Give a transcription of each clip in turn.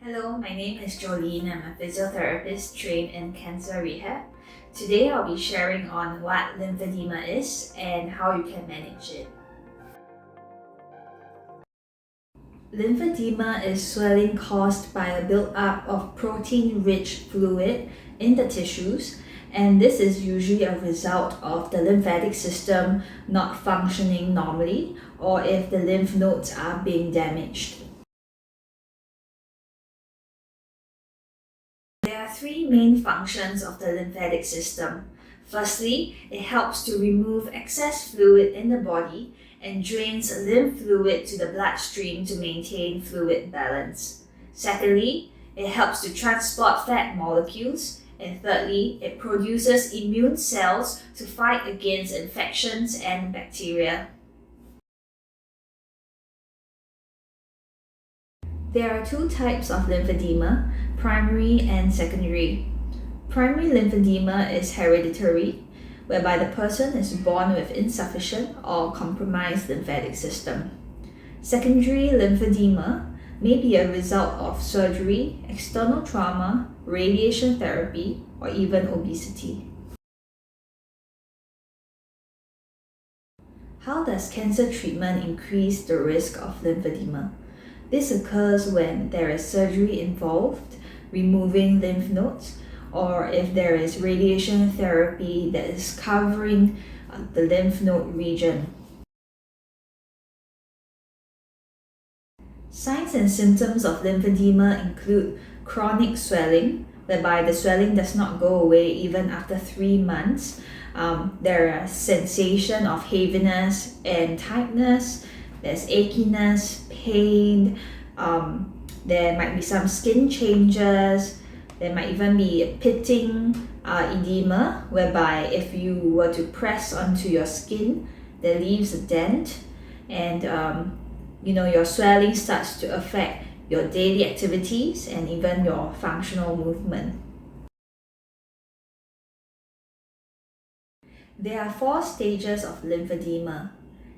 Hello, my name is Jolyn. I'm a physiotherapist trained in cancer rehab. Today I'll be sharing on what lymphedema is and how you can manage it. Lymphedema is swelling caused by a buildup of protein-rich fluid in the tissues, and this is usually a result of the lymphatic system not functioning normally or if the lymph nodes are being damaged. There are three main functions of the lymphatic system. Firstly, it helps to remove excess fluid in the body and drains lymph fluid to the bloodstream to maintain fluid balance. Secondly, it helps to transport fat molecules. And thirdly, it produces immune cells to fight against infections and bacteria. There are two types of lymphedema, primary and secondary. Primary lymphedema is hereditary, whereby the person is born with insufficient or compromised lymphatic system. Secondary lymphedema may be a result of surgery, external trauma, radiation therapy, or even obesity. How does cancer treatment increase the risk of lymphedema? This occurs when there is surgery involved, removing lymph nodes, or if there is radiation therapy that is covering the lymph node region. Signs and symptoms of lymphedema include chronic swelling, whereby the swelling does not go away even after 3 months. There are sensation of heaviness and tightness. There's achiness, pain, there might be some skin changes, there might even be a pitting edema, whereby if you were to press onto your skin, that leaves a dent, and your swelling starts to affect your daily activities and even your functional movement. There are 4 stages of lymphedema.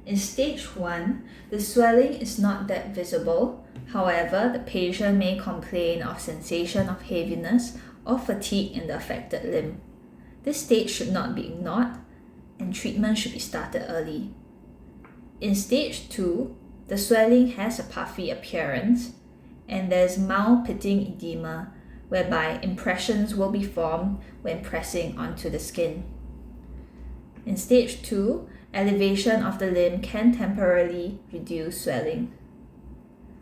In stage 1, the swelling is not that visible. However, the patient may complain of sensation of heaviness or fatigue in the affected limb. This stage should not be ignored, and treatment should be started early. In stage 2, the swelling has a puffy appearance, and there's mild pitting edema, whereby impressions will be formed when pressing onto the skin. In stage 2, elevation of the limb can temporarily reduce swelling.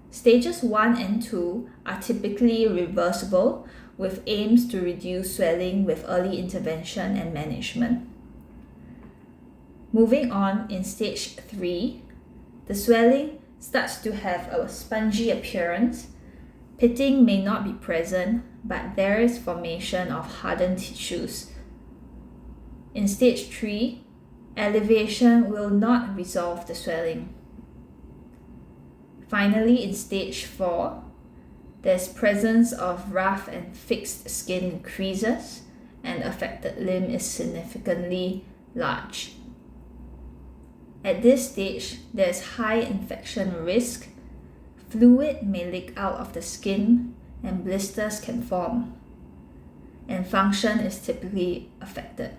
Stages 1 and 2 are typically reversible with aims to reduce swelling with early intervention and management. Moving on, in stage 3, the swelling starts to have a spongy appearance. Pitting may not be present, but there is formation of hardened tissues. In stage 3, elevation will not resolve the swelling. Finally, in stage 4, there's presence of rough and fixed skin creases, and affected limb is significantly large. At this stage, there's high infection risk. Fluid may leak out of the skin and blisters can form, and function is typically affected.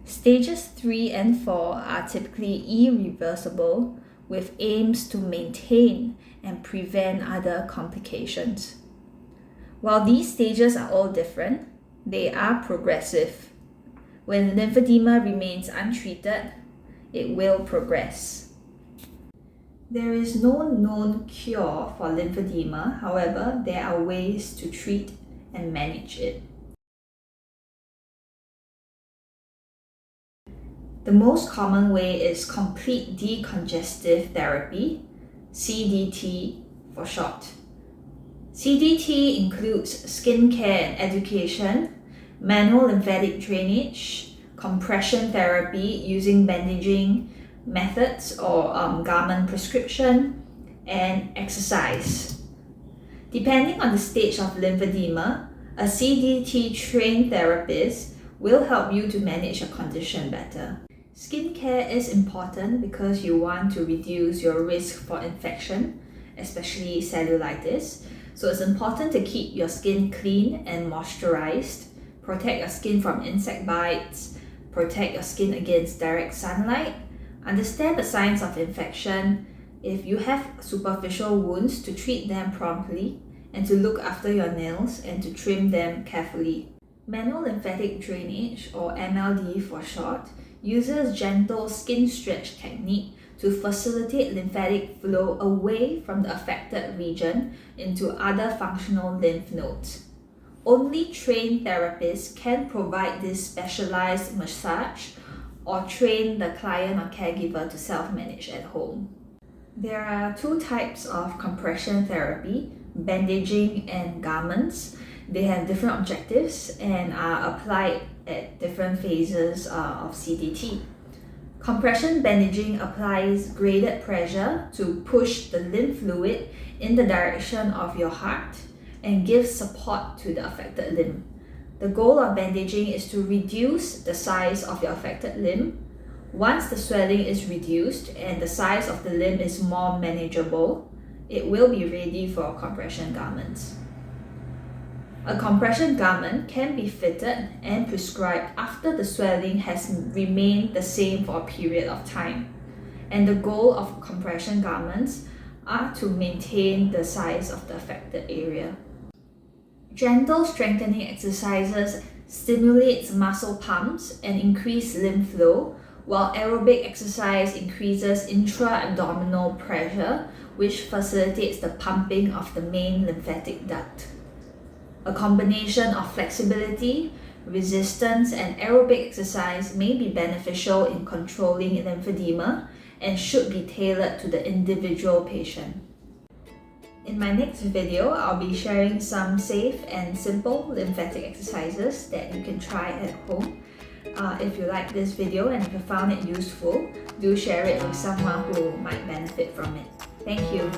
Stages 3 and 4 are typically irreversible with aims to maintain and prevent other complications. While these stages are all different, they are progressive. When lymphedema remains untreated, it will progress. There is no known cure for lymphedema. However, there are ways to treat and manage it. The most common way is complete decongestive therapy, CDT for short. CDT includes skincare and education, manual lymphatic drainage, compression therapy using bandaging methods or garment prescription, and exercise. Depending on the stage of lymphedema, a CDT trained therapist will help you to manage your condition better. Skincare is important because you want to reduce your risk for infection, especially cellulitis. So it's important to keep your skin clean and moisturized, protect your skin from insect bites, protect your skin against direct sunlight, understand the signs of infection. If you have superficial wounds, to treat them promptly, and to look after your nails and to trim them carefully. Manual lymphatic drainage, or MLD for short, uses gentle skin stretch technique to facilitate lymphatic flow away from the affected region into other functional lymph nodes. Only trained therapists can provide this specialized massage or train the client or caregiver to self-manage at home. There are two types of compression therapy, bandaging and garments. They have different objectives and are applied at different phases of CDT. Compression bandaging applies graded pressure to push the lymph fluid in the direction of your heart and gives support to the affected limb. The goal of bandaging is to reduce the size of your affected limb. Once the swelling is reduced and the size of the limb is more manageable, it will be ready for compression garments. A compression garment can be fitted and prescribed after the swelling has remained the same for a period of time. And the goal of compression garments are to maintain the size of the affected area. Gentle strengthening exercises stimulates muscle pumps and increase lymph flow, while aerobic exercise increases intra-abdominal pressure, which facilitates the pumping of the main lymphatic duct. A combination of flexibility, resistance, and aerobic exercise may be beneficial in controlling lymphedema and should be tailored to the individual patient. In my next video, I'll be sharing some safe and simple lymphatic exercises that you can try at home. If you like this video and if you found it useful, do share it with someone who might benefit from it. Thank you.